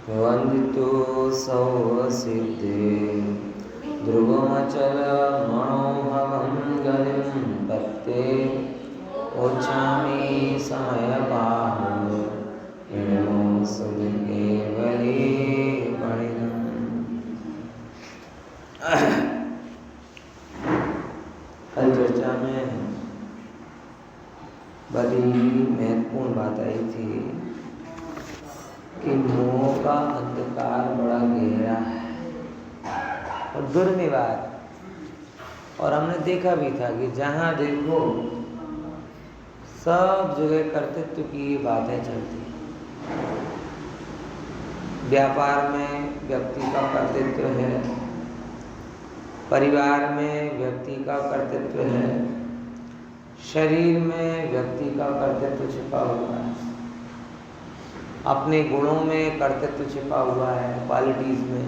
वंदितो सौसिद्धे ध्रुवमचल मनोभवं गतिं पत्ते उच्चामि समयपाः इनो सुदिकेवली पणिनम्। कल चर्चा में बड़ी महत्वपूर्ण बात आई थी कि मोह का अंधकार बड़ा गहरा है और दुर्निवार, और हमने देखा भी था कि जहाँ देखो सब जगह कर्तृत्व की बातें चलती हैं। व्यापार में व्यक्ति का कर्तृत्व है, परिवार में व्यक्ति का कर्तृत्व है, शरीर में व्यक्ति का कर्तृत्व छिपा हुआ है, अपने गुणों में कर्तृत्व छिपा हुआ है, क्वालिटीज में।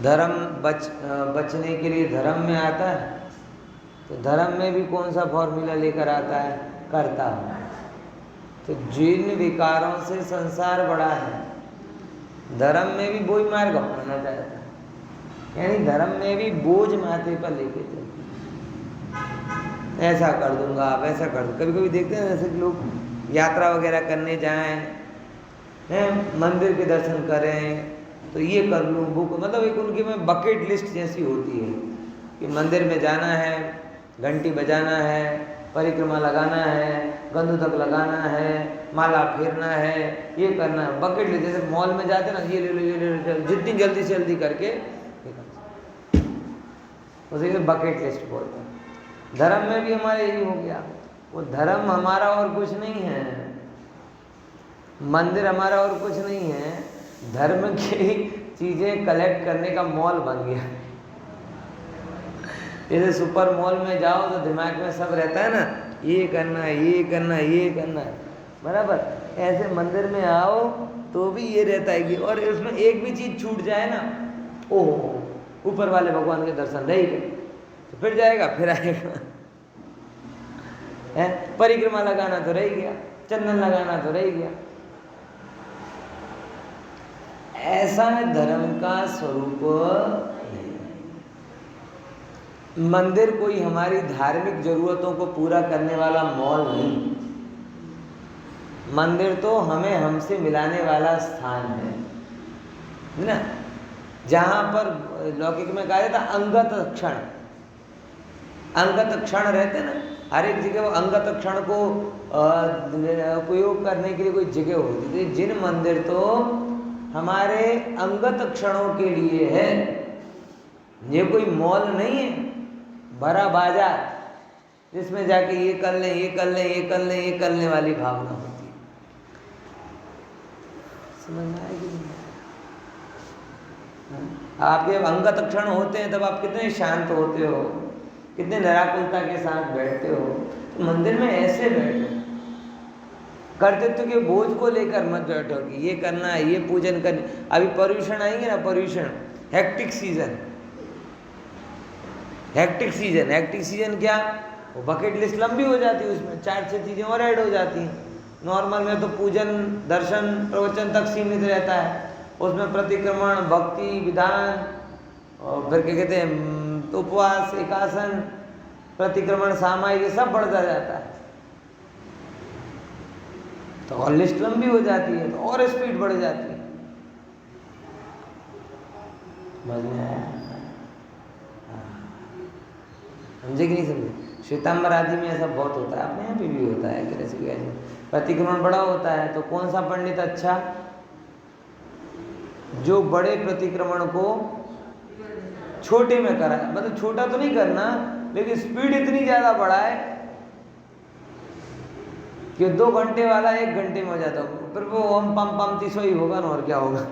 धर्म बचने के लिए धर्म में आता है, तो धर्म में भी कौन सा फॉर्मूला लेकर आता है? कर्ता। तो जिन विकारों से संसार बड़ा है, धर्म में भी वही मार्ग अपनाना चाहता है, यानी धर्म में भी बोझ माथे पर लेके चलते, ऐसा कर दूंगा वैसा कर दूंगा। कभी कभी देखते हैं जैसे कि लोग यात्रा वगैरह करने जाएं, हैं मंदिर के दर्शन करें तो ये कर लूँ वो, मतलब एक उनकी में बकेट लिस्ट जैसी होती है कि मंदिर में जाना है, घंटी बजाना है, परिक्रमा लगाना है, गंदू तक लगाना है, माला फेरना है, ये करना है। बकेट लिस्ट जैसे मॉल में जाते ना, ये ले लो ये ले लो, जितनी जल्दी से जल्दी करके उसे बकेट लिस्ट बोलते हैं। धर्म में भी हमारे यही हो गया। वो धर्म हमारा और कुछ नहीं है, मंदिर हमारा और कुछ नहीं है, धर्म की चीजें कलेक्ट करने का मॉल बन गया। जैसे सुपर मॉल में जाओ तो दिमाग में सब रहता है ना, ये करना है ये करना है ये करना है, बराबर। ऐसे मंदिर में आओ तो भी ये रहता है कि, और उसमें एक भी चीज छूट जाए ना, ओह ऊपर वाले भगवान के दर्शन रह गए, तो फिर जाएगा फिर आएगा। है परिक्रमा लगाना तो रह गया, चंदन लगाना तो रह गया। ऐसा धर्म का स्वरूप नहीं। मंदिर कोई हमारी धार्मिक जरूरतों को पूरा करने वाला मॉल नहीं, मंदिर तो हमें हमसे मिलाने वाला स्थान है ना, जहां पर लौकिक में कहा जाता अंगत क्षण, अंगत क्षण रहते ना, हर एक जगह वो अंगत क्षण को उपयोग करने के लिए कोई जगह होती थी। जिन मंदिर तो हमारे अंगत क्षणों के लिए है, ये कोई मॉल नहीं है, बड़ा बाजार जिसमें जाके ये कर लें ये कर लें ये कर लें ये करने वाली भावना होती है। समझ में आएगी नहीं? आपके जब अंगत क्षण होते हैं तब आप कितने शांत होते हो, कितने निराकुलता के साथ बैठते हो। तो मंदिर में ऐसे बैठो, कर्तृत्व के बोझ को लेकर मत बैठो कि ये करना है ये पूजन करना। अभी पर्यूषण आएंगे ना, Paryushan hectic season, hectic season, hectic season क्या, वो बकेट लिस्ट लंबी हो जाती है, उसमें 4-6 चीजें और ऐड हो जाती हैं। नॉर्मल में तो पूजन दर्शन प्रवचन तक सीमित रहता है, उसमें प्रतिक्रमण भक्ति विधान और फिर क्या कहते हैं उपवास एकासन प्रतिक्रमण सामायिक ये सब बढ़ता जाता है, तो और लिस्ट लंबी हो जाती है तो और स्पीड बढ़ जाती है। समझ में आया? समझे कि नहीं समझे? श्वेतांबर आदि में ऐसा बहुत होता है, अपने यहाँ पे भी होता है कि जैसे प्रतिक्रमण बड़ा होता है तो कौन सा पंडित अच्छा, जो बड़े प्रतिक्रमण को छोटे में कराए, मतलब छोटा तो नहीं करना लेकिन स्पीड इतनी ज्यादा बढ़ाए कि 2 घंटे वाला 1 घंटे में हो जाता है, फिर वो ओम पम पम तीसो ही होगा ना, और क्या होगा।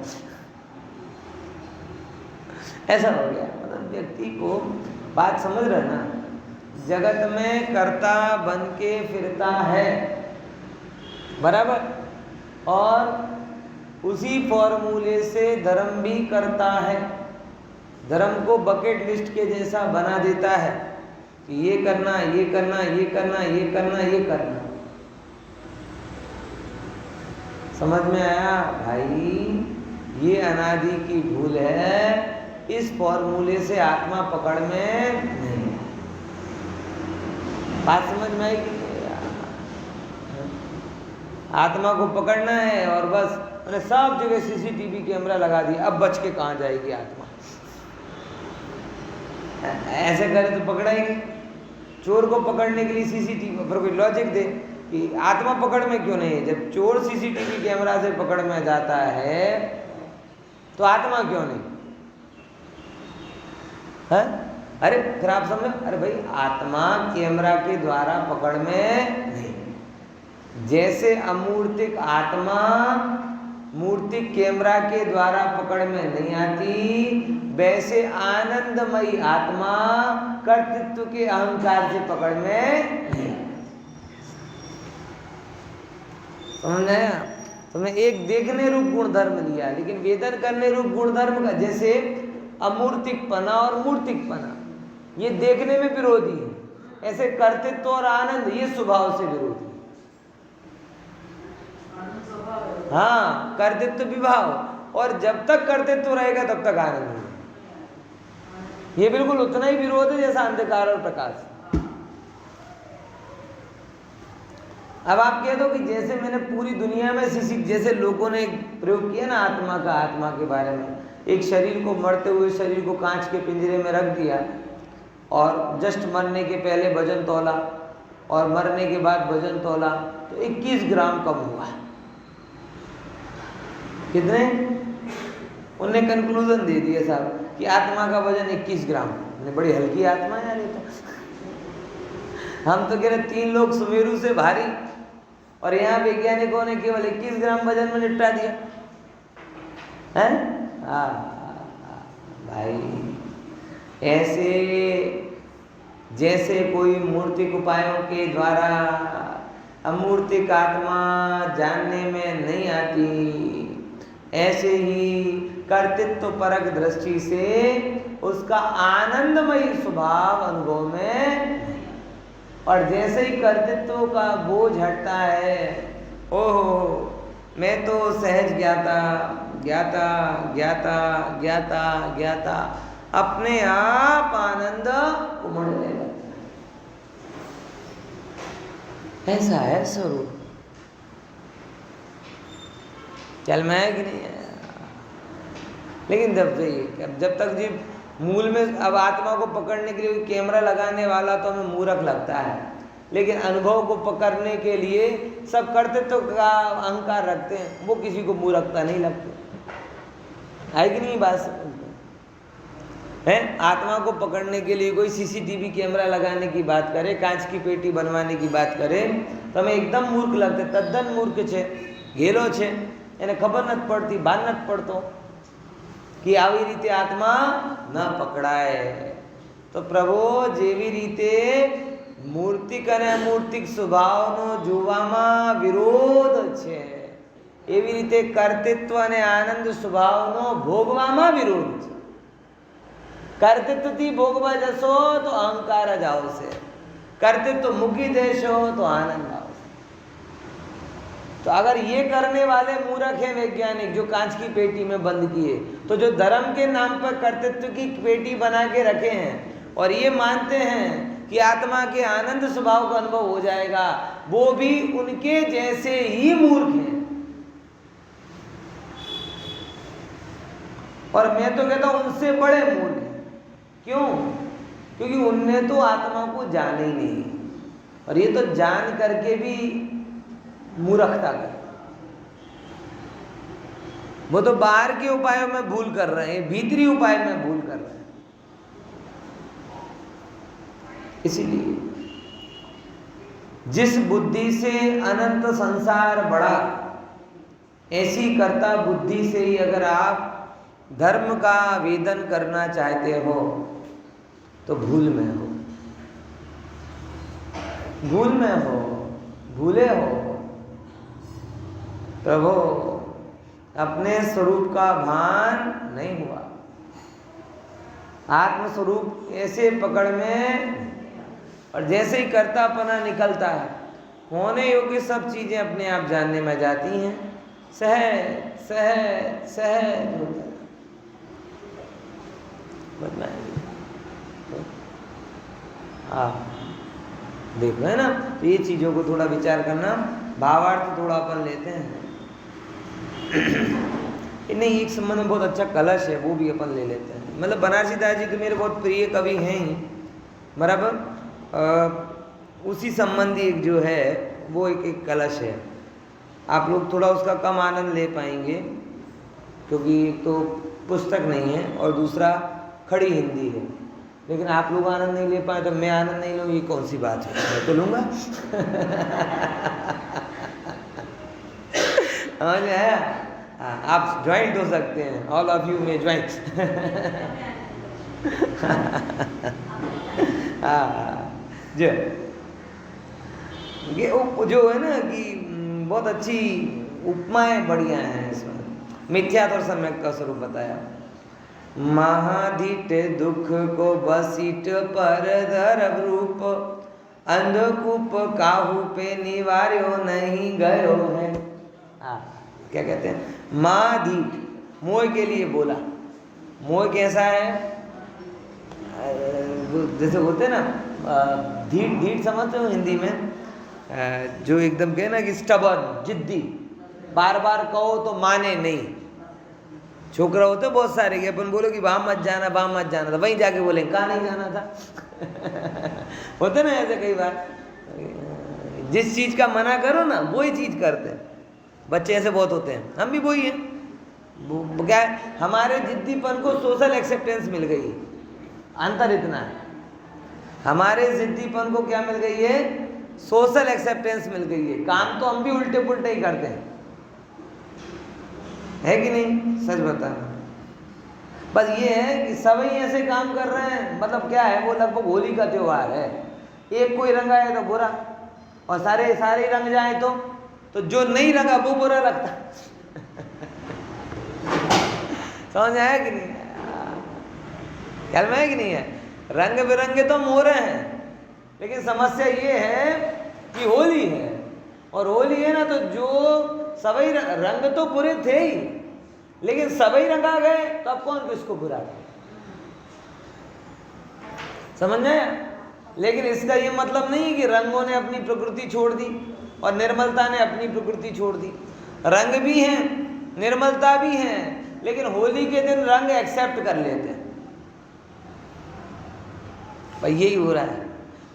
ऐसा हो गया, मतलब व्यक्ति को बात समझ रहे ना, जगत में कर्ता बन के फिरता है, बराबर, और उसी फॉर्मूले से धर्म भी करता है, धर्म को बकेट लिस्ट के जैसा बना देता है कि ये करना ये करना ये करना ये करना ये करना। समझ में आया भाई? ये अनादि की भूल है, इस फॉर्मूले से आत्मा पकड़ में नहीं। बात समझ में आएगी? आत्मा को पकड़ना है और बस मैंने सब जगह सीसीटीवी कैमरा लगा दिया, अब बच के कहाँ जाएगी आत्मा? ऐसे करे तो पकड़ाएगी। चोर को पकड़ने के लिए सीसीटीवी पर कोई लॉजिक दे कि आत्मा पकड़ में क्यों नहीं है? जब चोर सीसीटीवी कैमरा से पकड़ में जाता है तो आत्मा क्यों नहीं है? अरे फिर आप समझो, अरे भाई आत्मा कैमरा के द्वारा पकड़ में नहीं, जैसे अमूर्तिक आत्मा मूर्तिक कैमरा के द्वारा पकड़ में नहीं आती, वैसे आनंदमयी आत्मा कर्तृत्व के अहंकार से पकड़ में नहीं। समझ आया? तुमने एक देखने रूप गुणधर्म लिया, लेकिन वेदन करने रूप गुणधर्म का, जैसे अमूर्तिकपना और मूर्तिकपना ये देखने में विरोधी है, ऐसे कर्तृत्व और आनंद ये स्वभाव से विरोधी है। हाँ, कर्तृत्व विभाव, और जब तक कर्तृत्व रहेगा तब तक आनंद नहीं। ये बिल्कुल उतना ही विरोध है जैसा अंधकार और प्रकाश। अब आप कह दो कि जैसे मैंने पूरी दुनिया में जैसे लोगों ने प्रयोग किया ना आत्मा के बारे में, एक शरीर को, मरते हुए शरीर को कांच के पिंजरे में रख दिया और जस्ट मरने के पहले वजन तोला और मरने के बाद वजन तोला तो 21 ग्राम कम हुआ। कितने? उनने कंक्लूजन दे दिया साहब कि आत्मा का वजन 21 ग्राम। बड़ी हल्की आत्मा है यार ये तो। हम तो कह रहे 3 लोग सुमेरु से भारी, और यहाँ वैज्ञानिकों ने केवल 21 ग्राम वजन में निपटा दिया है। भाई ऐसे जैसे कोई मूर्तिक उपायों के द्वारा अमूर्तिक आत्मा जानने में नहीं आती, ऐसे ही कर्तृत्व परक दृष्टि से उसका आनंदमयी स्वभाव अनुभव में, और जैसे ही कर्तृत्व का बोझ हटता है, ओहो मैं तो सहज ज्ञाता ज्ञाता ज्ञाता ज्ञाता ज्ञाता, अपने आप आनंद उमड़ने लगता है। ऐसा है स्वरूप। चल में है कि नहीं है? लेकिन जब तक जी मूल में, अब आत्मा को पकड़ने के लिए कैमरा लगाने वाला तो हमें मूर्ख लगता है, लेकिन अनुभव को पकड़ने के लिए सब कर्तृत्व का अहंकार रखते हैं, वो किसी को मूर्खता नहीं लगती है कि नहीं? बात है। आत्मा को पकड़ने के लिए कोई सीसीटीवी कैमरा लगाने की बात करे, कांच की पेटी बनवाने की बात करे तो हमें एकदम मूर्ख लगते। तद्दन मूर्ख छे, घेलो छे, એને ખબર નથી પડતી, ભાન નથી પડતો કે આવી રીતે આત્મા ન પકડાય। તો પ્રભુ જેવી રીતે મૂર્તિક અને અમૂર્તિક સ્વભાવનો જોવામાં વિરોધ છે, એવી રીતે કર્તૃત્વ અને આનંદ સ્વભાવનો ભોગવામાં વિરોધ છે। કર્તૃત્વથી ભોગવા જશો તો અહંકાર જ આવશે, કર્તૃત્વ મૂકી દેશો તો આનંદ આવશે। तो अगर ये करने वाले मूर्ख हैं वैज्ञानिक जो कांच की पेटी में बंद किए, तो जो धर्म के नाम पर कर्तृत्व की पेटी बना के रखे हैं और ये मानते हैं कि आत्मा के आनंद स्वभाव का अनुभव हो जाएगा, वो भी उनके जैसे ही मूर्ख हैं। और मैं तो कहता हूं उनसे बड़े मूर्ख हैं। क्यों? क्योंकि उनने तो आत्मा को जाना ही नहीं, और ये तो जान करके भी मूर्खता कर। वो तो बाहर के उपायों में भूल कर रहे हैं, भीतरी उपाय में भूल कर रहे हैं। इसीलिए जिस बुद्धि से अनंत संसार बढ़ा, ऐसी कर्ता बुद्धि से ही अगर आप धर्म का वेदन करना चाहते हो तो भूल में हो, भूल में हो, भूले हो। प्रभु अपने स्वरूप का भान नहीं हुआ, आत्मस्वरूप ऐसे पकड़ में, और जैसे ही कर्तापना निकलता है, होने योग्य सब चीजें अपने आप जानने में जाती हैं, सहज सहज सहज होता है। हाँ देखो है ना, तो ये चीज़ों को थोड़ा विचार करना। भावार्थ थोड़ा अपन लेते हैं। नहीं, एक संबंध में बहुत अच्छा कलश है, वो भी अपन ले लेते हैं। मतलब बनारसी दास जी तो मेरे बहुत प्रिय कवि हैं ही, बराबर। उसी संबंधी एक जो है वो एक कलश है। आप लोग थोड़ा उसका कम आनंद ले पाएंगे, क्योंकि तो पुस्तक नहीं है और दूसरा खड़ी हिंदी है। लेकिन आप लोग आनंद नहीं ले पाए तो मैं आनंद नहीं लूँ, ये कौन सी बात है? मैं तो लूँगा। समझ में आया? आप ज्वाइंट हो सकते हैं, ऑल ऑफ यू में ज्वाइंट। जो है ना कि बहुत अच्छी उपमाएं बढ़िया हैं इसमें। मिथ्यात्व और सम्यक का स्वरूप बताया। महाधीट दुख को बसीट पर धरव रूप, अंधकूप काहू पे निवार्यो नहीं गयो है। क्या कहते हैं? महाधीट मोह के लिए बोला। मोह कैसा है? जैसे होते ना धीट, धीट समझते हो हिंदी में? जो एकदम कहे ना कि स्टबर्न, जिद्दी, बार बार कहो तो माने नहीं। छोकरा होते बहुत सारे कि अपन बोलो कि वहाँ मत जाना, वहाँ मत जाना था, वहीं जाके बोले कहाँ नहीं जाना था। होते ना ऐसे कई बार, जिस चीज़ का मना करो ना वही चीज़ करते हैं। बच्चे ऐसे बहुत होते हैं, हम भी वही हैं। क्या है? हमारे जिद्दीपन को सोशल एक्सेप्टेंस मिल गई है। अंतर इतना है, हमारे जिद्दीपन को क्या मिल गई है? सोशल एक्सेप्टेंस मिल गई है। काम तो हम भी उल्टे पुल्टे ही करते हैं, है कि नहीं? सच बताना। बस ये है कि सभी ऐसे काम कर रहे हैं। मतलब क्या है, वो लगभग होली का त्योहार है। एक कोई रंगा है तो बुरा, और सारे सारे रंग जाए तो जो नहीं रंगा वो बुरा लगता। समझ आया कि नहीं? ख्याल में है कि नहीं है? रंग बिरंगे तो हो रहे हैं, लेकिन समस्या ये है कि होली है, और होली है ना तो जो सभी रंग तो बुरे थे ही, लेकिन सभी रंगा गए तो अब कौन किसको बुरा करे? समझ आया? लेकिन इसका ये मतलब नहीं है कि रंगों ने अपनी प्रकृति छोड़ दी और निर्मलता ने अपनी प्रकृति छोड़ दी। रंग भी हैं, निर्मलता भी है, लेकिन होली के दिन रंग एक्सेप्ट कर लेते हैं। भाई यही हो रहा है।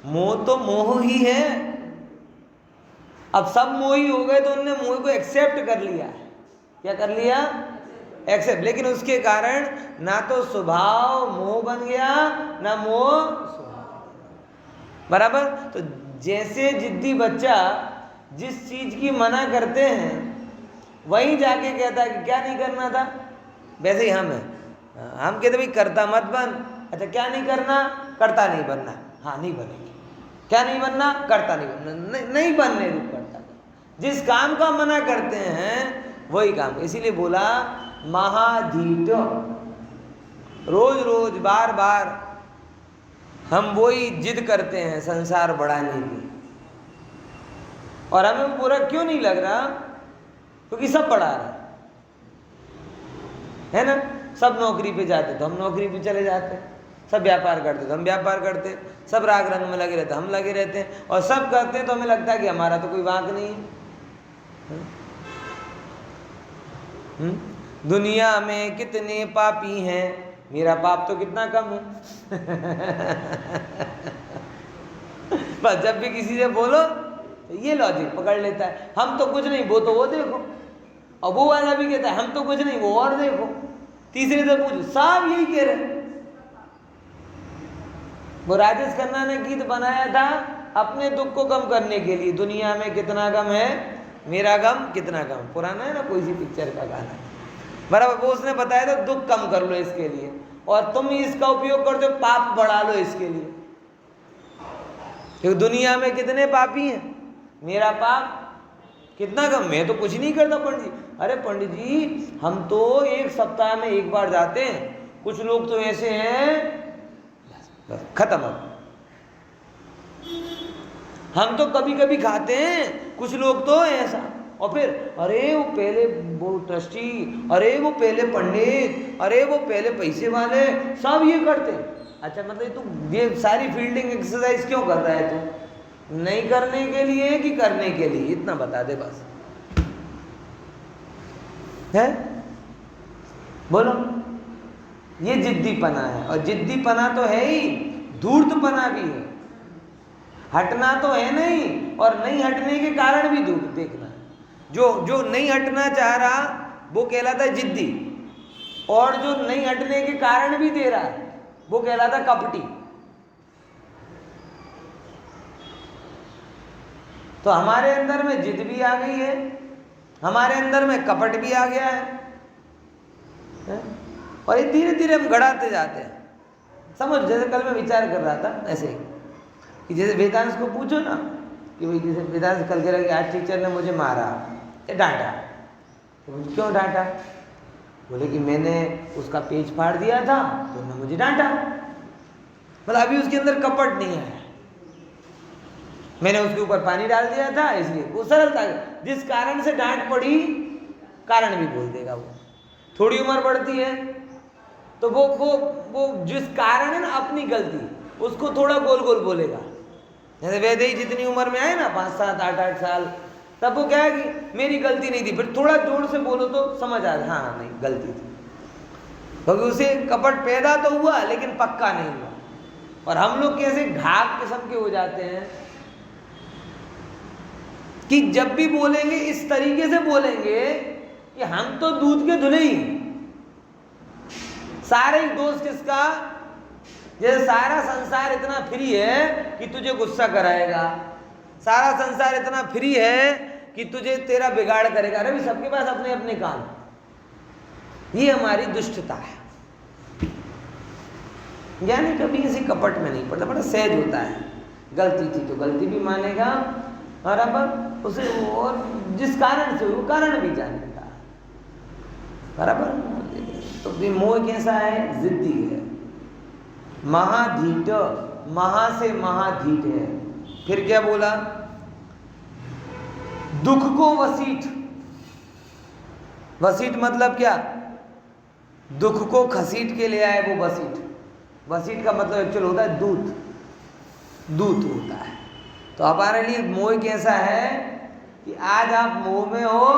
मोह तो मोह ही है। अब सब मोही हो गए तो उन्होंने मोह को एक्सेप्ट कर लिया। क्या कर लिया? एक्सेप्ट। लेकिन उसके कारण ना तो स्वभाव मोह बन गया, ना मोह स्वभाव। बराबर। तो जैसे जिद्दी बच्चा जिस चीज की मना करते हैं वहीं जाके कहता है कि क्या नहीं करना था, वैसे ही हम हैं। हम कहते भाई करता मत बन। अच्छा क्या नहीं करना? करता नहीं बनना। हाँ नहीं बनेगी। क्या नहीं बनना? करता नहीं बनना। नहीं बनने रूप करता। जिस काम का मना करते हैं वही काम। इसीलिए बोला महाधीट। रोज रोज बार बार हम वही जिद करते हैं संसार बढ़ाने की, और हमें पूरा क्यों नहीं लग रहा? क्योंकि सब बढ़ा रहा है ना। सब नौकरी पे जाते तो हम नौकरी पे चले जाते, सब व्यापार करते तो हम व्यापार करते, सब राग रंग में लगे रहते हम लगे रहते हैं, और सब करते हैं तो हमें लगता है कि हमारा तो कोई वांक नहीं है। दुनिया में कितने पापी हैं, मेरा पाप तो कितना कम है। बस जब भी किसी से बोलो तो ये लॉजिक पकड़ लेता है, हम तो कुछ नहीं, वो तो वो देखो। और वो वाला भी कहता है हम तो कुछ नहीं, वो और देखो। तीसरे से पूछो, सब यही कह रहे। वो राजेश खन्ना ने गीत बनाया था अपने दुख को कम करने के लिए, दुनिया में कितना गम है, मेरा गम कितना गम। पुराना है ना, कोई सी पिक्चर का गाना, बराबर। वो उसने बताया था दुख कम कर लो इसके लिए, और तुम इसका उपयोग करते हो पाप बढ़ा लो इसके लिए। क्योंकि दुनिया में कितने पापी हैं, मेरा पाप कितना कम। मैं तो कुछ नहीं करता पंडित जी। अरे पंडित जी हम तो एक सप्ताह में एक बार जाते हैं, कुछ लोग तो ऐसे हैं बस खत्म। अब हम तो कभी कभी खाते हैं, कुछ लोग तो ऐसा। और फिर अरे वो पहले वो ट्रस्टी, अरे वो पहले पंडित, अरे वो पहले पैसे वाले, सब ये करते हैं। अच्छा मतलब तू ये सारी फील्डिंग एक्सरसाइज क्यों कर रहा है तू? नहीं करने के लिए कि करने के लिए? इतना बता दे बस, है बोलो। ये जिद्दीपना है, और जिद्दीपना तो है ही, धूर्तपना भी है। हटना तो है नहीं, और नहीं हटने के कारण भी धूर्त। देखना, जो नहीं हटना चाह रहा वो कहलाता है जिद्दी, और जो नहीं हटने के कारण भी दे रहा है वो कहलाता है कपटी। तो हमारे अंदर में जिद भी आ गई है, हमारे अंदर में कपट भी आ गया है? और ये धीरे धीरे हम गढ़ाते जाते हैं। समझ, जैसे कल मैं विचार कर रहा था ऐसे ही कि जैसे वेदांश को पूछो ना कि भाई जैसे वेदांश कल कह रहा कि आज टीचर ने मुझे मारा या डांटा, तो मुझे क्यों डांटा? बोले कि मैंने उसका पेज फाड़ दिया था तो उन्होंने मुझे डांटा। मतलब अभी उसके अंदर कपट नहीं है, मैंने उसके ऊपर पानी डाल दिया था इसलिए। वो सरलता, जिस कारण से डांट पड़ी कारण भी बोल देगा वो। थोड़ी उम्र बढ़ती है तो वो जिस कारण है ना अपनी गलती, उसको थोड़ा गोल गोल बोलेगा। जैसे वैदे ही जितनी उम्र में आए ना 5, 7, 8 साल, तब वो क्या है कि मेरी गलती नहीं थी, फिर थोड़ा जोर से बोलो तो समझ आ जाए हाँ नहीं गलती थी, क्योंकि उसे कपट पैदा तो हुआ लेकिन पक्का नहीं हुआ। और हम लोग कैसे घाक किस्म के हो जाते हैं कि जब भी बोलेंगे इस तरीके से बोलेंगे कि हम तो दूध के धुले ही, सारे दोस्त किसका? जैसे सारा संसार इतना फ्री है कि तुझे गुस्सा कराएगा, सारा संसार इतना फ्री है कि तुझे तेरा बिगाड़ करेगा। अरे भी सबके पास अपने अपने काम, ये हमारी दुष्टता है। यानी कभी किसी कपट में नहीं पड़ता, बड़ा सहज होता है। गलती थी तो गलती भी मानेगा, और अब उसे और जिस कारण से वो कारण भी जानेगा, बराबर। तो ये मोह कैसा है? जिद्दी है, महाधीट, महा से महाधीट है। फिर क्या बोला? दुख को वसीठ। वसीठ मतलब क्या? दुख को खसीट के ले आए वो वसीठ। वसीठ का मतलब एक्चुअल होता है दूत, दूत होता है। तो हमारे लिए मोह कैसा है कि आज आप मोह में हो,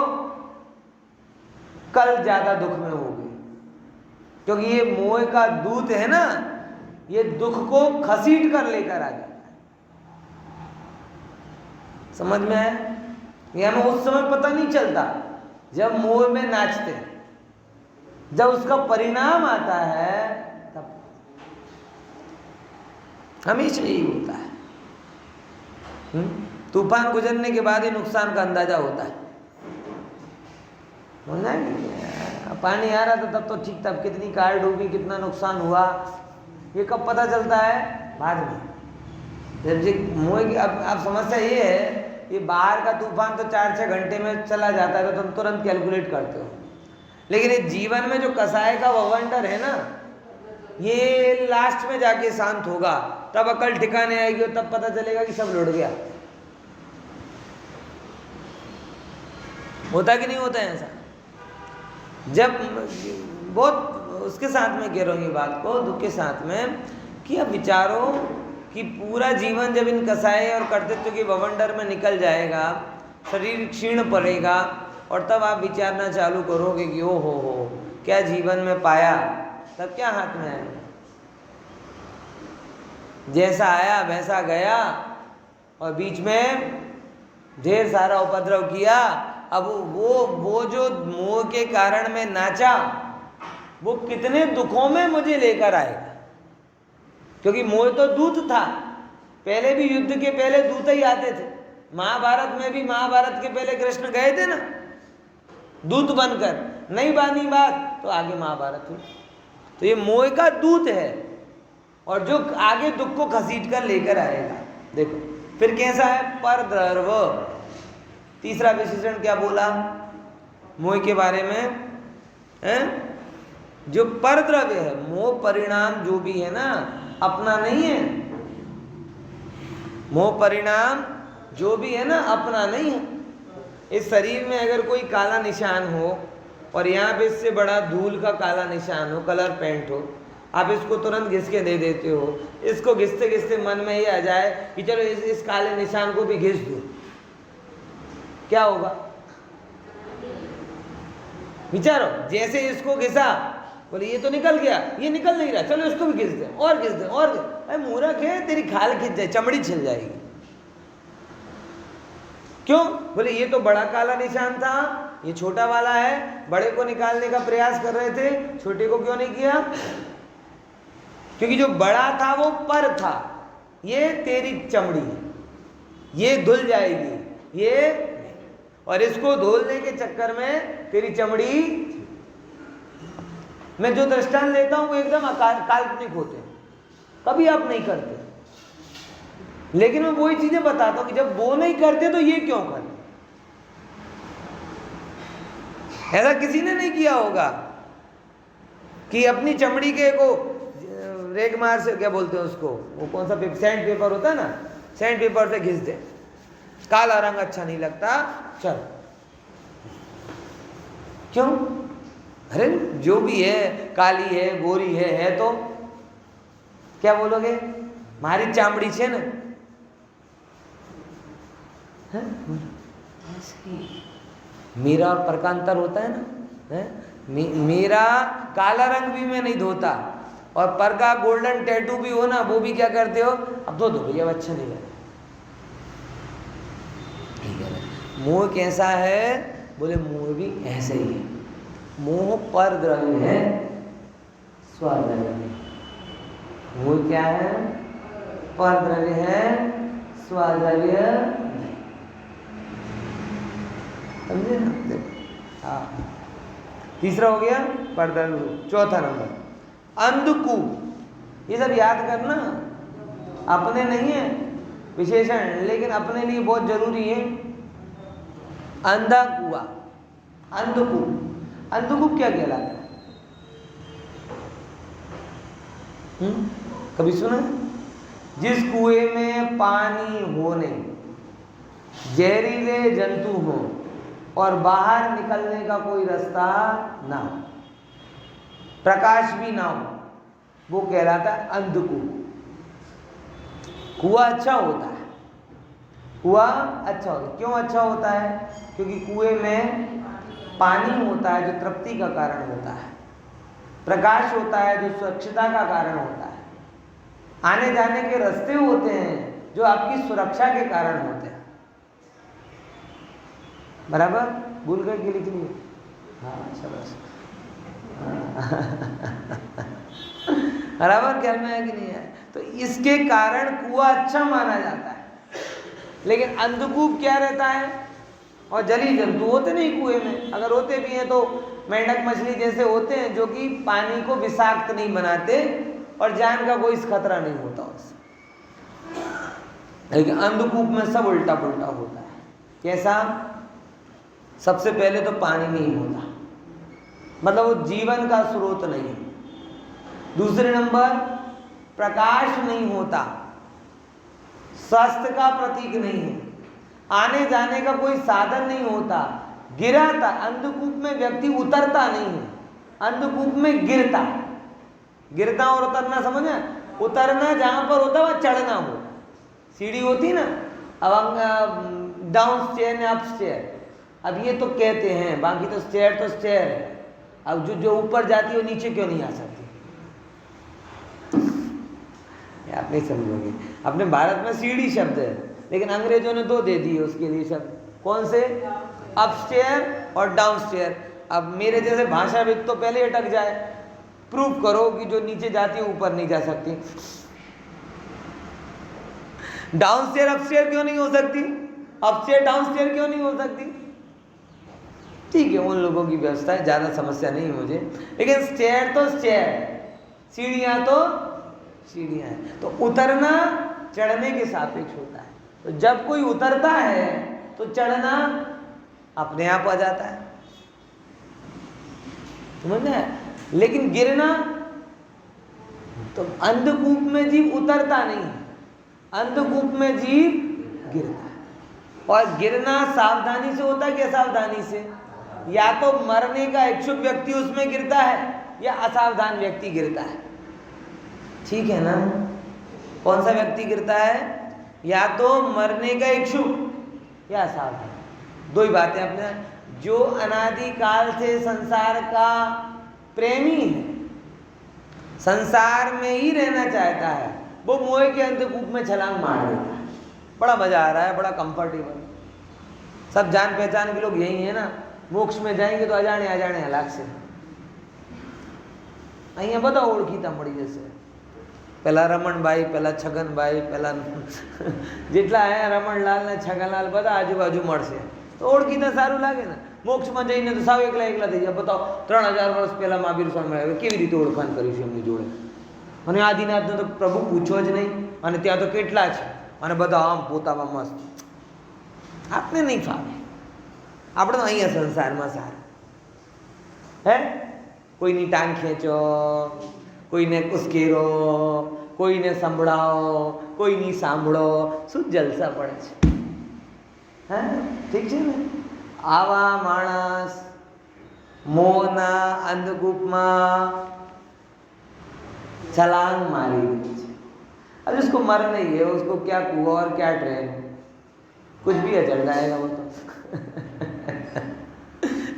कल ज्यादा दुख में होगे, क्योंकि ये मोह का दूत है ना, ये दुख को खसीट कर लेकर आ जाता है। समझ में आया? ये हमें उस समय पता नहीं चलता जब मोह में नाचते हैं, जब उसका परिणाम आता है तब हमेशा यही होता है। तूफान गुजरने के बाद ही नुकसान का अंदाजा होता है। पानी आ रहा था तब तो ठीक था, कितनी कार डूबी, कितना नुकसान हुआ, ये कब पता चलता है? बाद में। जब जी मोह की अब समस्या ये है, ये बाहर का तूफान तो 4-6 घंटे में चला जाता है तो तुम तुरंत कैलकुलेट करते हो, लेकिन ये जीवन में जो कसाय का ववंडर है ना, ये लास्ट में जाके शांत होगा, तब अकल ठिकाने आएगी और तब पता चलेगा कि सब लुट गया। होता कि नहीं होता है ऐसा? जब बहुत उसके साथ में कह रहा हूँ ये बात को, दुख के साथ में, कि अब विचारो कि पूरा जीवन जब इन कसाय और कर्तृत्व के बवंडर में निकल जाएगा, शरीर क्षीण पड़ेगा, और तब आप विचारना चालू करोगे कि ओ हो क्या जीवन में पाया, तब क्या हाथ में आएगा? जैसा आया वैसा गया, और बीच में ढेर सारा उपद्रव किया। अब वो जो मोह के कारण में नाचा, वो कितने दुखों में मुझे लेकर आएगा, क्योंकि मोह तो दूत था। पहले भी युद्ध के पहले दूत ही आते थे। महाभारत में भी, महाभारत के पहले कृष्ण गए थे ना दूत बनकर, नहीं बानी बात तो आगे महाभारत हुई। तो ये मोह का दूत है, और जो आगे दुख को घसीट कर लेकर आएगा। देखो फिर कैसा है? परद्रव। तीसरा विशेषण क्या बोला मोह के बारे में? जो परद्रव्य है, मोह परिणाम जो भी है ना, अपना नहीं है। मोह परिणाम जो भी है ना, अपना नहीं है। इस शरीर में अगर कोई काला निशान हो और यहाँ पे इससे बड़ा धूल का काला निशान हो, कलर पेंट हो, आप इसको तुरंत घिस के दे देते हो। इसको घिसते घिसते मन में ये आ जाए कि चलो इस काले निशान को भी घिस दो, क्या होगा? विचारो, जैसे इसको घिसा, बोले ये तो निकल गया, ये निकल नहीं रहा, चलो इसको भी घिस दे और घिस दे और अरे मूर्ख है, तेरी खाल खिंच जाए, चमड़ी छिल जाएगी। क्यों? बोले ये तो बड़ा काला निशान था, ये छोटा वाला है, बड़े को निकालने का प्रयास कर रहे थे, छोटे को क्यों नहीं किया? क्योंकि जो बड़ा था वो पर था, ये तेरी चमड़ी, ये धुल जाएगी, ये, और इसको धोलने के चक्कर में तेरी चमड़ी, मैं जो दृष्टांत लेता हूं वो एकदम काल्पनिक होते हैं, कभी आप नहीं करते, लेकिन मैं वही चीजें बताता हूं कि जब वो नहीं करते तो ये क्यों करते। ऐसा किसी ने नहीं किया होगा कि अपनी चमड़ी के को रेगमार से, क्या बोलते हैं उसको, वो कौन सा पेपर, सैंड पेपर होता है ना, सैंड पेपर से घिस दे, काला रंग अच्छा नहीं लगता, चलो। क्यों? अरे जो भी है, काली है, गोरी है तो क्या बोलोगे? मारी चामड़ी छे ने, मीरा और परकांतर होता है ना, मीरा काला रंग भी मैं नहीं धोता, और पर का गोल्डन टैटू भी हो ना, वो भी क्या करते हो, अब धो दो भैया, अच्छा नहीं लगा। मोह कैसा है? बोले मोह भी ऐसे ही है। मोह पर द्रव्य है, स्वद्रव्य है। मोह क्या है? पर द्रव्य है, स्वद्रव्य नहीं। समझे ना? देखो, हाँ, तीसरा हो गया पर द्रव्य। चौथा नंबर अंधकूप। ये सब याद करना, अपने नहीं है विशेषण, लेकिन अपने लिए बहुत जरूरी है। अंधा कुआ, अंधकूप। अंधकूप क्या कहलाता है? कभी सुना? जिस कुएं में पानी हो नहीं, जहरीले जंतु हो और बाहर निकलने का कोई रास्ता ना हो, प्रकाश भी ना हो, वो कहलाता है अंधकूप। कुआं अच्छा होता है, कुआं अच्छा होता है। क्यों अच्छा होता है? क्योंकि कुएं में पानी होता है जो तृप्ति का कारण होता है, प्रकाश होता है जो स्वच्छता का कारण होता है, आने जाने के रास्ते होते हैं जो आपकी सुरक्षा के कारण होते हैं। बराबर? भूल गए कि लिख लिए? हाँ, शाबाश। बराबर ख्याल में है कि नहीं है? तो इसके कारण कुआं अच्छा माना जाता है। लेकिन अंधकूप क्या रहता है? और जली जंतु होते नहीं कुएं में, अगर होते भी हैं तो मेंढक मछली जैसे होते हैं, जो कि पानी को विषाक्त नहीं बनाते और जान का कोई खतरा नहीं होता उससे। लेकिन अंधकूप में सब उल्टा पुल्टा होता है। कैसा? सबसे पहले तो पानी नहीं होता, मतलब वो जीवन का स्रोत नहीं है। दूसरे नंबर, प्रकाश नहीं होता, स्वास्थ्य का प्रतीक नहीं है, आने जाने का कोई साधन नहीं होता, गिराता। अंधकूप में व्यक्ति उतरता नहीं है, अंधकूप में गिरता। गिरता और उतरना समझे? उतरना जहां पर होता है वहां चढ़ना हो, सीढ़ी होती ना, अब डाउन स्टेयर या अप स्टेयर, अब ये तो कहते हैं, बाकी तो स्टेयर है। अब जो ऊपर जाती है वो नीचे क्यों नहीं आ सकती? आप नहीं समझोगे। अपने भारत में सीढ़ी शब्द है, लेकिन अंग्रेजों ने दो दे दिए उसके लिए शब्द। कौन से? अपस्टेयर और डाउनस्टेयर। अब मेरे जैसे भाषाविद तो पहले अटक जाए, प्रूफ करो कि जो नीचे जाती है ऊपर नहीं जा सकती। डाउनस्टेयर अपस्टेयर क्यों नहीं हो सकती? अपस्टेयर डाउनस्टेयर क्यों नहीं हो सकती? ठीक है, उन लोगों की व्यवस्था है, ज़्यादा समस्या नहीं मुझे। लेकिन स्टेयर तो स्टेयर है, सीढ़ियाँ तो सीढ़ियाँ हैं। तो उतरना चढ़ने के सापेक्ष होता है। तो जब कोई उतरता है तो चढ़ना अपने आप आ जाता है, समझ में? लेकिन गिरना, तो अंधकूप में जीव उतरता नहीं, अंधकूप में जीव गिरता है। और गिरना सावधानी से होता है कि असावधानी से? या तो मरने का इच्छुक व्यक्ति उसमें गिरता है या असावधान व्यक्ति गिरता है, ठीक है ना? कौन सा व्यक्ति गिरता है? या तो मरने का इच्छुक या असावधान। दो ही बातें अपने। जो अनादिकाल से संसार का प्रेमी है, संसार में ही रहना चाहता है, वो मोह के अंधकूप में छलांग मार देता है। बड़ा मजा आ रहा है, बड़ा कंफर्टेबल, सब जान पहचान के लोग यही है ना। मोक्ष में जाएंगे तो अजाने अजाने हलाक से અહીંયા બધા ઓળખીતા મળી જશે। પેલા રમણભાઈ, પેલા છગનભાઈ, પેલા જેટલા અહીંયા રમણલાલ ને છગનલાલ બધા આજુબાજુ મળશે તો ઓળખીતા સારું લાગે ને। મોક્ષમાં જઈને તો સાવ એકલા એકલા થઈ જાય। બતાવો 3000 વર્ષ પહેલા મહાવીર સ્વામી આવ્યા, કેવી રીતે ઓળખાણ કરીશું એમની જોડે? અને આદિનાથને તો પ્રભુ પૂછો જ નહીં, અને ત્યાં તો કેટલા છે, અને બધા આમ પોતામાં મસ્ત। આપણે નહીં ફાવે, આપણે તો અહીંયા સંસારમાં સારા હે। કોઈની ટાંગ ખેંચો, કોઈને ઉશ્કેરો, કોઈને સંભળાવો, કોઈની સાંભળો, શું જલસા પડે છે હે? ઠીક છે ને? આવા માણસ મોહના અંધકૂપમાં छलांग मारी गई है। अब जिसको मर नहीं है उसको क्या कुआं और क्या ट्रेन, कुछ भी चल जाएगा वो तो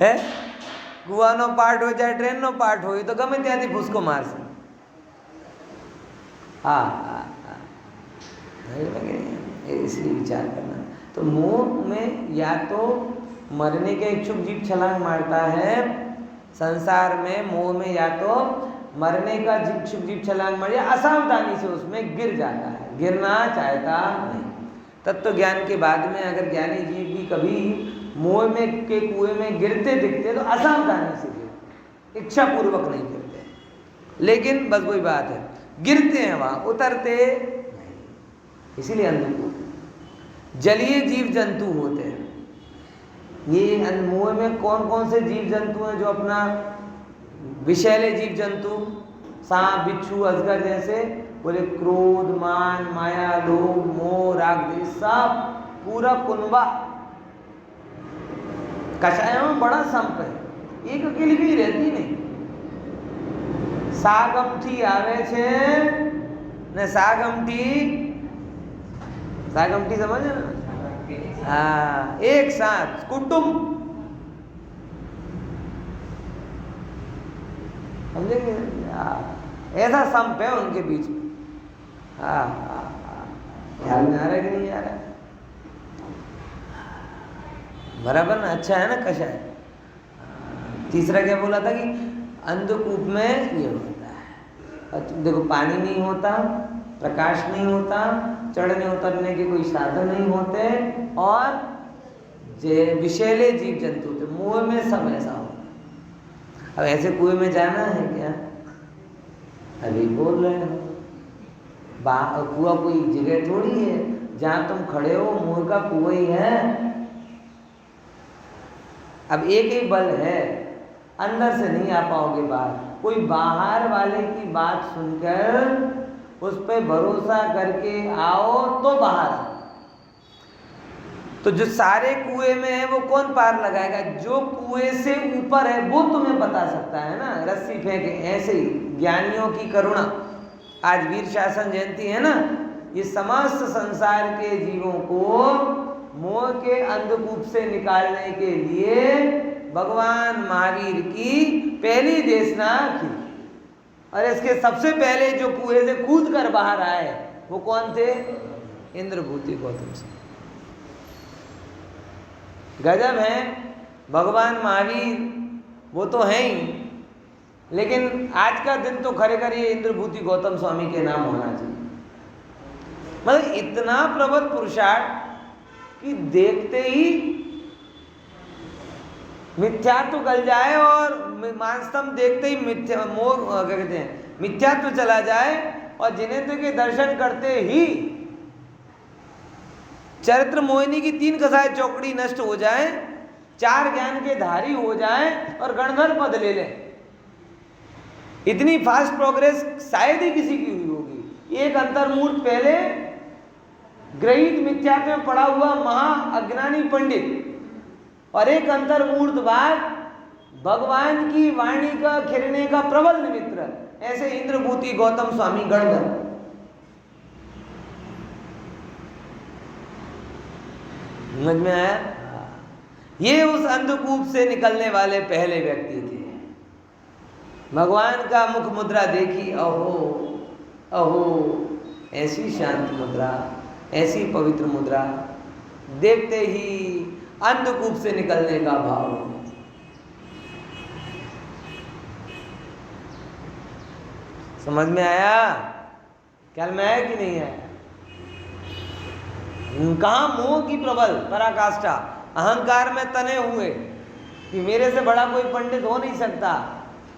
है। કુવાનો પાર્ટ હોય ચાહે ટ્રેનનો પાર્ટ હોય તો ગમે ત્યાંથી ફૂસકો મારશે। हाँ हाँ हाँ, इसलिए विचार करना। तो मोह में या तो मरने के इच्छुक जीव छलांग मारता है संसार में, मोह में या तो मरने का इच्छुक जीव छलांग मार या असावधानी से उसमें गिर जाता है, गिरना चाहता नहीं। तत्व ज्ञान के बाद में अगर ज्ञानी जीव भी कभी मोह में के कुएं में गिरते दिखते तो असावधानी से गिरते, इच्छा पूर्वक नहीं गिरते। लेकिन बस वही बात है, गिरते हैं वहाँ, उतरते नहीं। इसीलिए अंधकूप जलीय जीव जंतु होते हैं। ये मोह में कौन कौन से जीव जंतु हैं जो अपना विषैले जीव जंतु, सांप, बिच्छू, अजगर जैसे, बोले क्रोध, मान, माया, लोभ, मोह, राग, द्वेष, सब पूरा कुनबा। कषायों में बड़ा संप है, एक अकेली कहीं रहती नहीं। सागमठी आवे छे ने सागमठी, सागमठी समझ ना? हाँ, एक साथ कुटुंब, समझेंगे? ऐसा संप है उनके बीच में। हाँ हाँ हाँ, ख्याल में आ रहा है कि नहीं आ रहा है? बराबर ना? अच्छा है ना कषाय। तीसरा क्या बोला था कि अंधकूप में ये होता है, देखो पानी नहीं होता, प्रकाश नहीं होता, चढ़ने उतरने के कोई साधन नहीं होते, और विषैले जीव जंतु थे। मोह में सब ऐसा होता। अब ऐसे कुएं में जाना है क्या? अभी बोल रहे हैं, कुआं कोई जगह थोड़ी है जहाँ तुम खड़े हो, मोह का कुआं ही है। अब एक ही बल है, अंदर से नहीं आ पाओगे बाहर। कोई बाहर वाले की बात सुनकर उस पर भरोसा करके आओ तो बाहर आओ। तो जो सारे कुएं में है वो कौन पार लगाएगा? जो कुएं से ऊपर है वो तुम्हें बता सकता है ना। रस्सी फेंके, ऐसे ही ज्ञानियों की करुणा। आज वीर शासन जयंती है ना, ये समस्त संसार के जीवों को मोह के अंधकूप से निकालने के लिए भगवान महावीर की पहली देशना की। और इसके सबसे पहले जो कुएं से कूद कर बाहर आए वो कौन थे? इंद्रभूति गौतम सिंह। गजब है भगवान महावीर, वो तो हैं ही, लेकिन आज का दिन तो खरेखर ये इंद्रभूति गौतम स्वामी के नाम होना चाहिए। मतलब इतना प्रबल पुरुषार्थ कि देखते ही मिथ्यात्व गल जाए और मानस्तंभ देखते ही क्या कहते हैं, मिथ्यात्व चला जाए, और जिनेन्द्र के दर्शन करते ही चरित्र मोहिनी की 3 कसाय चौकड़ी नष्ट हो जाए, 4 ज्ञान के धारी हो जाए और गणधर पद ले लें। इतनी फास्ट प्रोग्रेस शायद ही किसी की हुई होगी। एक अंतर्मूर्त पहले ग्रहित मिथ्यात्व में पड़ा हुआ महा अज्ञानी पंडित और एक अंतर्मूर्त बात भगवान की वाणी का खिरने का प्रबल मित्र, ऐसे इंद्रभूति गौतम स्वामी गणधर। समझ में आया? ये उस अंधकूप से निकलने वाले पहले व्यक्ति थे। भगवान का मुख मुद्रा देखी, अहो अहो, ऐसी शांत मुद्रा, ऐसी पवित्र मुद्रा, देखते ही अंधकूप से निकलने का भाव। समझ में आया? ख्याल में आया कि नहीं आया? कहाँ मोह की प्रबल पराकाष्ठा, अहंकार में तने हुए कि मेरे से बड़ा कोई पंडित हो नहीं सकता,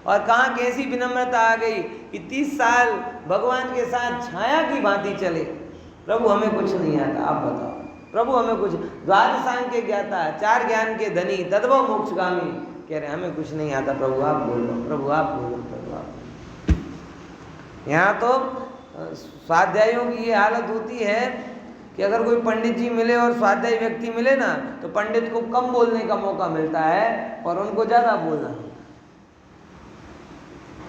और कहाँ कैसी विनम्रता आ गई कि 30 साल भगवान के साथ छाया की भांति चले। प्रभु हमें कुछ नहीं आता, आप बताओ। प्रभु हमें कुछ, द्वादशांग के ज्ञाता, 4 ज्ञान के धनी, तद्भव मोक्षगामी, कह रहे हमें कुछ नहीं आता। प्रभु आप बोलो, प्रभु आप बोलो, प्रभु आप। यहाँ तो स्वाध्यायों की ये हालत होती है कि अगर कोई पंडित जी मिले और स्वाध्यायी व्यक्ति मिले ना, तो पंडित को कम बोलने का मौका मिलता है और उनको ज़्यादा बोलना,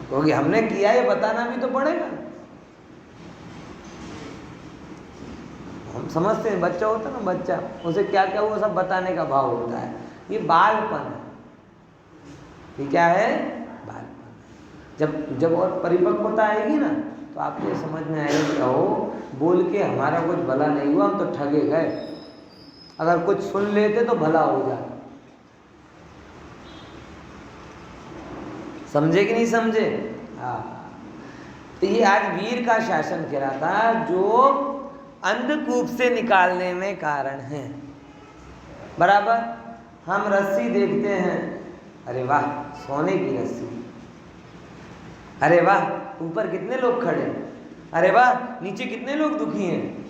क्योंकि हमने किया ये बताना भी तो पड़ेगा। हम समझते हैं, बच्चा होता है ना, बच्चा, उसे क्या क्या वो सब बताने का भाव होता है। ये बालपन है, ये क्या है? बालपन। जब और परिपक्वता आएगी ना, तो आपको ये समझ में आएगा कि ओ, बोल के हमारा कुछ भला नहीं हुआ, हम तो ठगे गए। अगर कुछ सुन लेते तो भला हो जाता। समझे कि नहीं समझे? हाँ। तो ये आज वीर का शासन कह रहा था, जो अंधकूप से निकालने में कारण है। बराबर। हम रस्सी देखते हैं, अरे वाह सोने की रस्सी, अरे वाह ऊपर कितने लोग खड़े, अरे वाह नीचे कितने लोग दुखी हैं,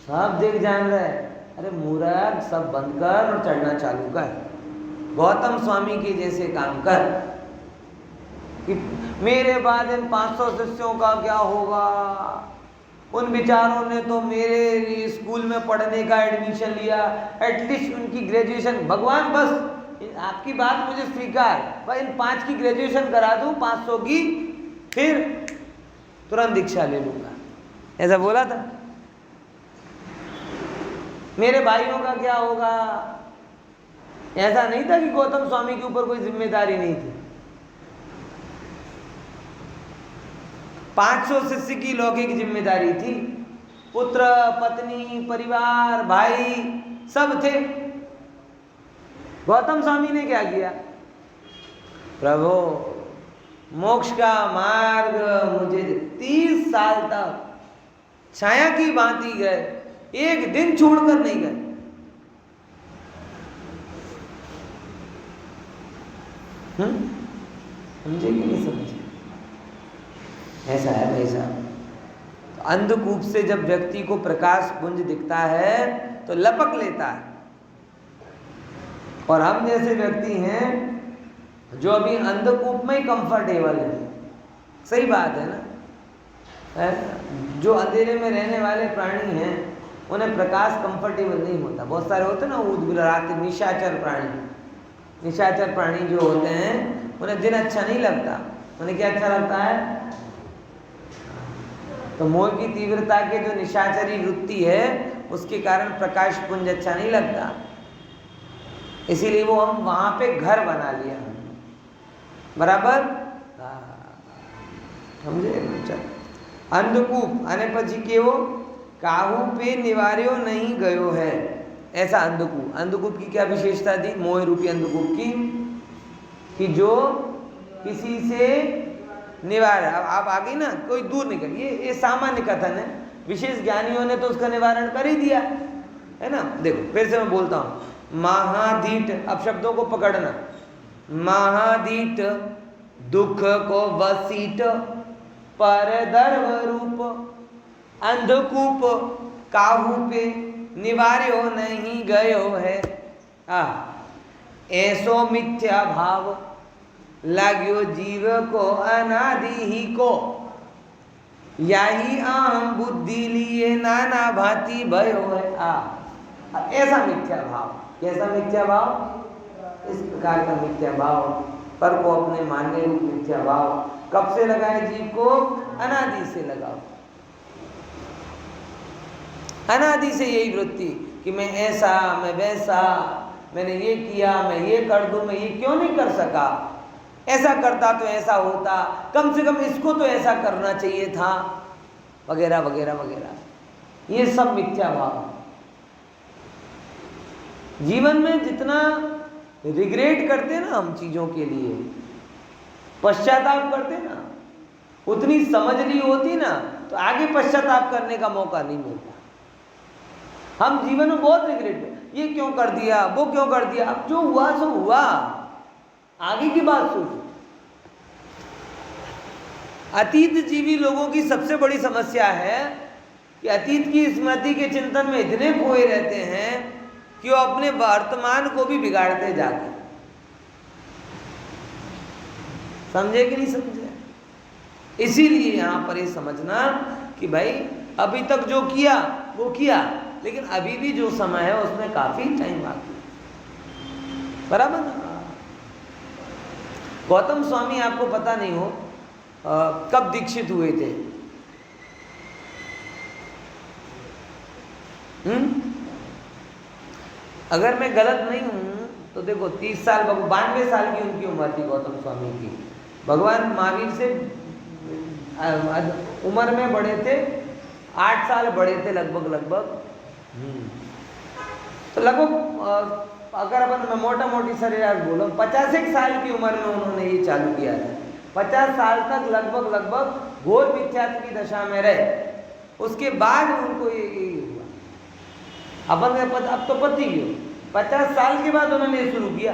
सब देख जान रहे हैं। अरे मूर्ख, सब बंद कर और चढ़ना चालू कर, गौतम स्वामी के जैसे काम कर कि मेरे बाद इन 500 शिष्यों का क्या होगा, उन बेचारों ने तो मेरे स्कूल में पढ़ने का एडमिशन लिया, एटलीस्ट उनकी ग्रेजुएशन, भगवान बस आपकी बात मुझे स्वीकार, बस इन 5 की ग्रेजुएशन करा दूं, 500 की, फिर तुरंत दीक्षा ले लूंगा, ऐसा बोला था। मेरे भाइयों का क्या होगा, ऐसा नहीं था कि गौतम स्वामी के ऊपर कोई जिम्मेदारी नहीं थी। 500 शिष्य की लौकिक जिम्मेदारी थी, पुत्र पत्नी परिवार भाई सब थे। गौतम स्वामी ने क्या किया, प्रभु मोक्ष का मार्ग मुझे 30 साल तक छाया की भांति गए, एक दिन छोड़कर नहीं गए। समझे कि नहीं समझे? ऐसा है भाई साहब। तो अंधकूप से जब व्यक्ति को प्रकाश पुंज दिखता है तो लपक लेता है, और हम जैसे व्यक्ति हैं जो अभी अंधकूप में ही कंफर्टेबल है। सही बात है ना? जो अंधेरे में रहने वाले प्राणी हैं उन्हें प्रकाश कंफर्टेबल नहीं होता। बहुत सारे होते हैं ना उद्गराते निशाचर प्राणी, निशाचर प्राणी जो होते हैं उन्हें दिन अच्छा नहीं लगता। उन्हें क्या अच्छा लगता है? तो मोह की तीव्रता के जो निशाचरी वृत्ति है उसके कारण प्रकाश पुंज अच्छा नहीं लगता, इसीलिए वो हम वहां पे घर बना लिया। बराबर समझे? अंधकूप आने પછી કેવો काहू पे निवार्यो नहीं गयो है, ऐसा अंधकूप। अंधकूप की क्या विशेषता थी मोह रूपी अंधकूप की, कि जो किसी से निवारण, अब आप आ गई ना, कोई दूर नहीं कर, ये सामान्य कथन है, विशेष ज्ञानियों ने तो उसका निवारण कर ही दिया है ना। देखो फिर से मैं बोलता हूँ, महाधीट, अब शब्दों को पकड़ना, महाधीट दुख को वसीट पर दर्व रूप, अंधकूप काहू पे निवार्यो नहीं गयो है। ऐसो मिथ्या भाव लाग्यो जीव को अनादि ही को। याही अहम बुद्धि लिए नाना भांति भयो है। ऐसा मिथ्या भाव, कैसा मिथ्या भाव? इस प्रकार का मिथ्या भाव, पर को अपने मानने रूप मिथ्या भाव कब से लगाए जीव को? अनादि से लगाओ। अनादि से यही वृत्ति कि मैं ऐसा, मैं वैसा, मैंने ये किया, मैं ये कर दूं, मैं ये क्यों नहीं कर सका, ऐसा करता तो ऐसा होता, कम से कम इसको तो ऐसा करना चाहिए था, वगैरह वगैरह वगैरह। ये सब मिथ्या भाव। जीवन में जितना रिग्रेट करते ना हम चीजों के लिए, पश्चाताप करते ना, उतनी समझ नहीं होती ना तो आगे पश्चाताप करने का मौका नहीं मिलता। हम जीवन में बहुत रिग्रेट में, ये क्यों कर दिया, वो क्यों कर दिया, अब जो हुआ सो हुआ, आगे की बात सोचो। अतीत जीवी लोगों की सबसे बड़ी समस्या है कि अतीत की स्मृति के चिंतन में इतने खोए रहते हैं कि वो अपने वर्तमान को भी बिगाड़ते जाते हैं। समझे कि नहीं समझे? इसीलिए यहां पर ये समझना कि भाई अभी तक जो किया वो किया, लेकिन अभी भी जो समय है उसमें काफी टाइम बाकी है। बराबर ना? गौतम स्वामी, आपको पता नहीं हो कब दीक्षित हुए थे? अगर मैं गलत नहीं हूं तो देखो 30 साल, 92 साल की उनकी उम्र थी गौतम स्वामी की। भगवान महावीर से उम्र में बड़े थे, 8 साल बड़े थे लगभग। तो लगभग अगर अपन मैं मोटा मोटी सरेराश बोलूं 51 साल की उम्र में उन्होंने ये चालू किया था। 50 साल तक लगभग घोर मिथ्यात्व की दशा में रहे, उसके बाद उनको ये हुआ। अपन अब तो पति गयो, 50 साल के बाद उन्होंने ये शुरू किया,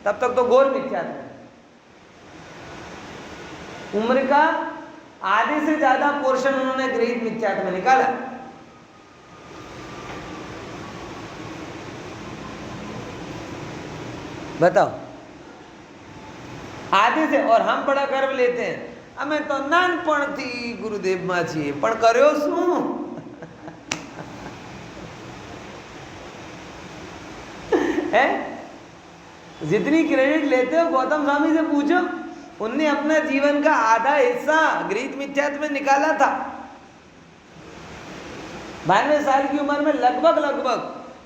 तब तक तो घोर मिथ्यात्व। उम्र का आधे से ज्यादा पोर्शन उन्होंने गृहीत मिथ्यात्व में निकाला। बताओ, आधे से। और हम बड़ा गर्व लेते हैं, અમે તો નાનપણથી ગુરુદેવમાં છીએ, પણ કર્યો શું? है? जितनी क्रेडिट लेते हो गौतम स्वामी से पूछो, उनने अपना जीवन का आधा हिस्सा गृहीत मिथ्यात्व में निकाला था। 92 साल की उम्र में लगभग,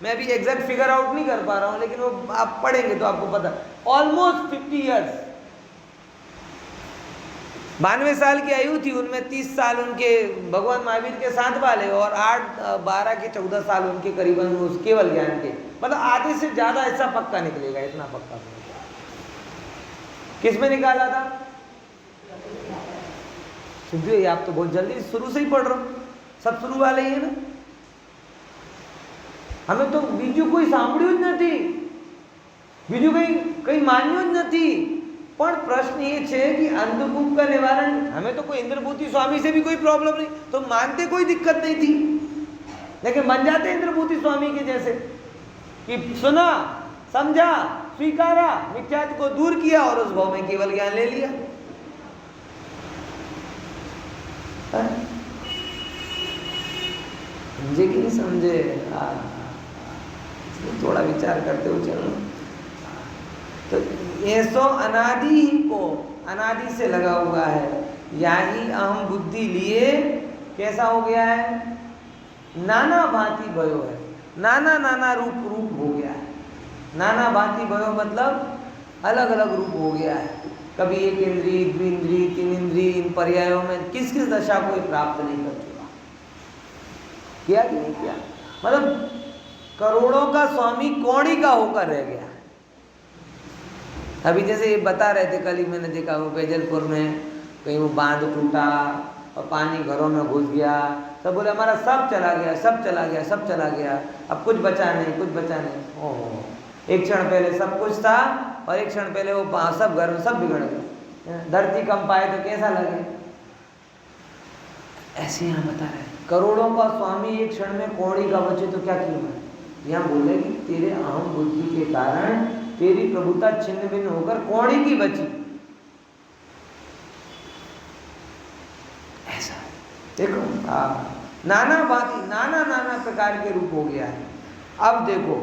मैं अभी एग्जैक्ट फिगर आउट नहीं कर पा रहा हूं, लेकिन वो आप पढ़ेंगे तो आपको पता, ऑलमोस्ट 50 इयर्स। 92 साल की आयु थी, उनमें 30 साल उनके भगवान महावीर के साथ वाले और 12 के 14 साल उनके करीबन उस केवल ज्ञान के, मतलब आधे से ज्यादा हिस्सा पक्का निकलेगा, इतना पक्का। किस में निकाला था? सुनिए, आप तो बहुत जल्दी शुरू से ही पढ़ रहे हो, सब शुरू वाले ही है ना। हमें तो बीजू कोई सांभळ्યું જ નથી, बीजू कहीं मान्યું જ નથી। पर प्रश्न ये है कि अंधकूप का निवारण, हमें तो कोई इंद्रभूति स्वामी से भी कोई प्रॉब्लम नहीं, तो मानते कोई दिक्कत नहीं थी, लेकिन बन जाते इंद्रभूति स्वामी के जैसे कि सुना, समझा, स्वीकारा, मिथ्यात्व को दूर किया और उस भाव में केवल ज्ञान ले लिया। समझे कि नहीं समझे? थोड़ा विचार करते हो चलो। तो ऐसो अनादि ही को, अनादि से लगा हुआ है, याही अहम बुद्धि लिए कैसा हो गया है? नाना भांति भयो है, नाना रूप हो गया है। नाना भांति भयो मतलब अलग अलग रूप हो गया है। कभी एक इंद्रिय, द्विंद्रिय, तीन इंद्रिय, इन पर्यायों में किस किस दशा को प्राप्त नहीं कर चुका, किया कि नहीं किया? मतलब करोड़ों का स्वामी कौड़ी का होकर रह गया। अभी जैसे ये बता रहे थे, कल ही मैंने देखा वो बैजलपुर में कहीं वो बांध टूटा और पानी घरों में घुस गया, सब बोले हमारा सब चला गया, सब चला गया, सब चला गया, अब कुछ बचा नहीं, कुछ बचा नहीं। ओहो, एक क्षण पहले सब कुछ था और एक क्षण पहले वो सब घर में सब बिगड़ गया, धरती कंपाए तो कैसा लगे? ऐसे यहाँ बता रहे करोड़ों का स्वामी एक क्षण में कौड़ी का बचे तो क्या कीमत? यहाँ बोले कि तेरे अहम बुद्धि के कारण तेरी प्रभुता छिन्न भिन्न होकर कौड़ी की बची। ऐसा देखो नाना भांति नाना नाना प्रकार के रूप हो गया है। अब देखो,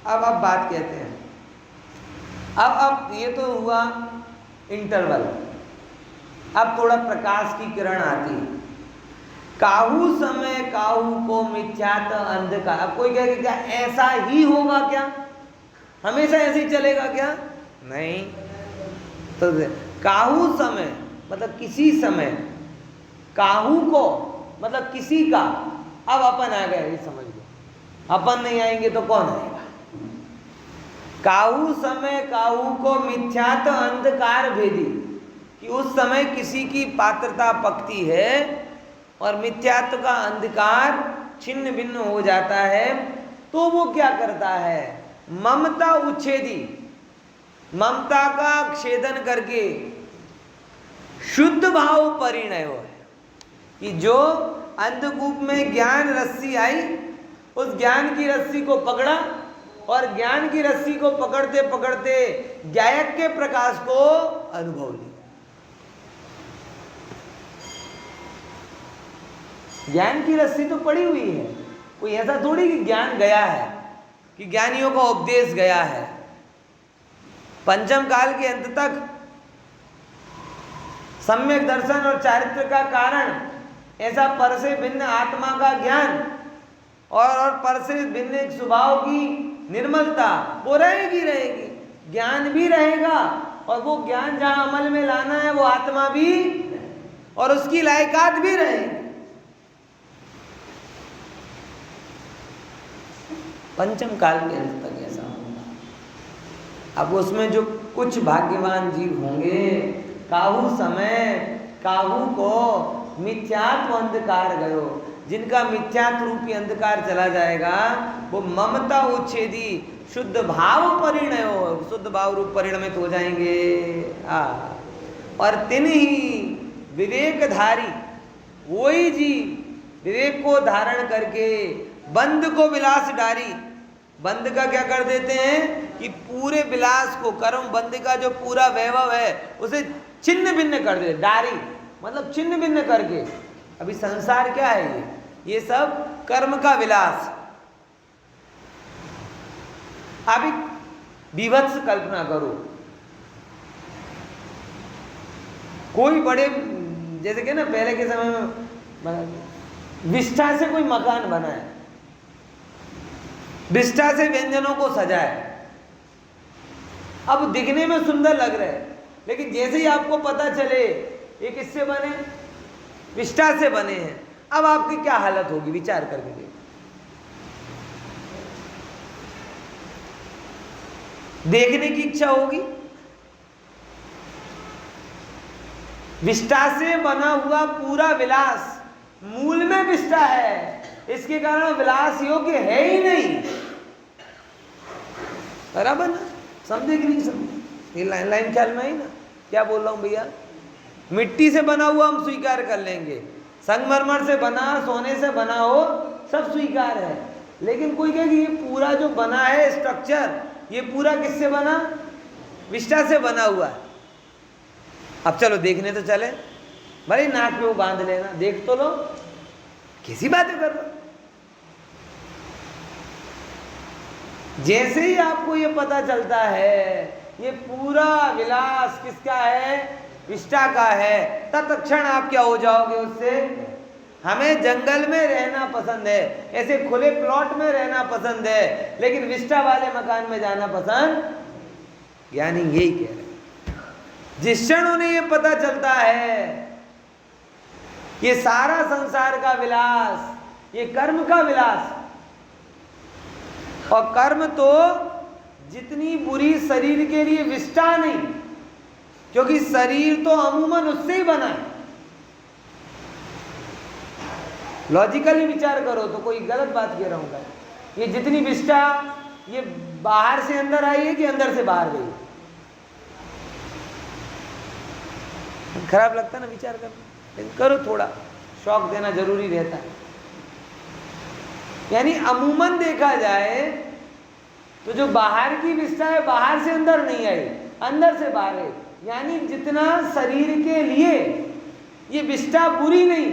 अब बात कहते हैं, अब ये तो हुआ इंटरवल। अब थोड़ा प्रकाश की किरण आती है। काहू समय काहू को मिथ्यात अंधकार। अब कोई कहेगा क्या ऐसा ही होगा क्या, हमेशा ऐसे ही चलेगा क्या? नहीं। तो काहू समय मतलब किसी समय, काहू को मतलब किसी का। अब अपन आ गए, ये समझ लो। अपन नहीं आएंगे तो कौन आएगा? काहू समय काहू को मिथ्यात अंधकार भेदी, कि उस समय किसी की पात्रता पकती है और मिथ्यात्व का अंधकार छिन्न भिन्न हो जाता है, तो वो क्या करता है? ममता उच्छेदी, ममता का छेदन करके शुद्ध भाव परिणय है, कि जो अंधकूप में ज्ञान रस्सी आई, उस ज्ञान की रस्सी को पकड़ा और ज्ञान की रस्सी को पकड़ते पकड़ते ज्ञायक के प्रकाश को अनुभव लिया। ज्ञान की रस्सी तो पड़ी हुई है, कोई ऐसा थोड़ी कि ज्ञान गया है, कि ज्ञानियों का उपदेश गया है। पंचम काल के अंत तक सम्यक दर्शन और चारित्र का कारण ऐसा पर से भिन्न आत्मा का ज्ञान और पर से भिन्न एक स्वभाव की निर्मलता, वो रहेगी रहेगी। ज्ञान भी रहेगा और वो ज्ञान जहां अमल में लाना है वो आत्मा भी, और उसकी लायकात भी रहेगी। पंचम काल के अंत तक ऐसा होगा। अब उसमें जो कुछ भाग्यवान जीव होंगे, काहू समय काहू को मिथ्यात्व अंधकार गयो, जिनका मिथ्यात्व रूपी अंधकार चला जाएगा, वो ममता उच्छेदी शुद्ध भाव परिणय हो, शुद्ध भाव रूप परिणमित हो जाएंगे। और तिन ही विवेकधारी, वही जी विवेक को धारण करके बंध को विलास डारी। बंध का क्या कर देते हैं कि पूरे विलास को, कर्म बंध का जो पूरा वैभव है उसे छिन्न भिन्न कर दे। डारी मतलब छिन्न भिन्न करके। अभी संसार क्या है? ये सब कर्म का विलास। आप एक विभत्स कल्पना करो, कोई बड़े जैसे कि ना पहले के समय में विष्ठा से कोई मकान बनाए, विष्ठा से व्यंजनों को सजाए। अब दिखने में सुंदर लग रहे हैं, लेकिन जैसे ही आपको पता चले ये किससे बने, विष्ठा से बने हैं, अब आपकी क्या हालत होगी? विचार करके देखो। देखने की इच्छा होगी। विष्ठा से बना हुआ पूरा विलास मूल में विष्ठा है, इसके कारण विलास योग्य है ही नहीं। बराबर ना? समझे कि नहीं समझे? ये लाइन ख्याल में आई ना? क्या बोल रहा हूं भैया? मिट्टी से बना हुआ हम स्वीकार कर लेंगे, संगमरमर से बना, सोने से बना हो, सब स्वीकार है। लेकिन कोई कहे कि ये पूरा जो बना है स्ट्रक्चर, ये पूरा किससे बना? विष्ठा से बना हुआ है। अब चलो देखने तो चले, भले नाक पे वो बांध लेना, देख तो लो, किसी बातें कर लो। जैसे ही आपको ये पता चलता है ये पूरा विलास किसका है? विष्ठा का है, तत्क्षण आप क्या हो जाओगे उससे? हमें जंगल में रहना पसंद है, ऐसे खुले प्लॉट में रहना पसंद है, लेकिन विष्ठा वाले मकान में जाना पसंद। ज्ञानी यही कह रहे हैं। जिस क्षण उन्हें ये पता चलता है ये सारा संसार का विलास, ये कर्म का विलास, और कर्म तो जितनी बुरी शरीर के लिए विष्ठा नहीं, क्योंकि शरीर तो अमूमन उससे ही बना है। लॉजिकली विचार करो तो कोई गलत बात कह रहा हूं? ये जितनी विष्ठा, ये बाहर से अंदर आई है कि अंदर से बाहर गई? खराब लगता ना विचार करना, लेकिन करो, थोड़ा शौक देना जरूरी रहता है। यानी अमूमन देखा जाए तो जो बाहर की विष्ठा है बाहर से अंदर नहीं आई, अंदर से बाहर है। यानी जितना शरीर के लिए ये विष्ठा बुरी नहीं,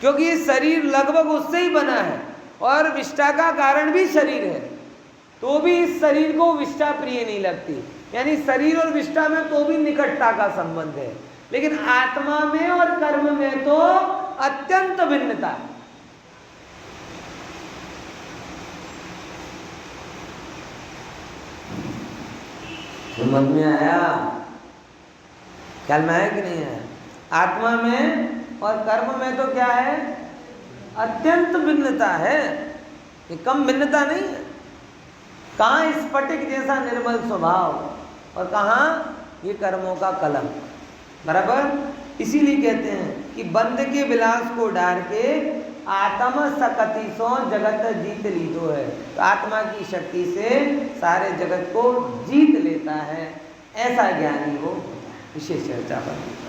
क्योंकि ये शरीर लगभग उससे ही बना है और विष्ठा का कारण भी शरीर है, तो भी इस शरीर को विष्ठा प्रिय नहीं लगती। यानी शरीर और विष्ठा में तो भी निकटता का संबंध है, लेकिन आत्मा में और कर्म में तो अत्यंत भिन्नता है। समझ में आया? ख्याल में आया कि नहीं है? आत्मा में और कर्म में तो क्या है? अत्यंत भिन्नता है, ये कम भिन्नता नहीं है। कहाँ स्फटिक जैसा निर्मल स्वभाव और कहाँ ये कर्मों का कलंक, बराबर। इसीलिए कहते हैं कि बंद के विलास को डार के आत्म सकति सो जगत जीत लीतो है। तो आत्मा की शक्ति से सारे जगत को जीत लेता है, ऐसा ज्ञानी वो विशेष चर्चा पर।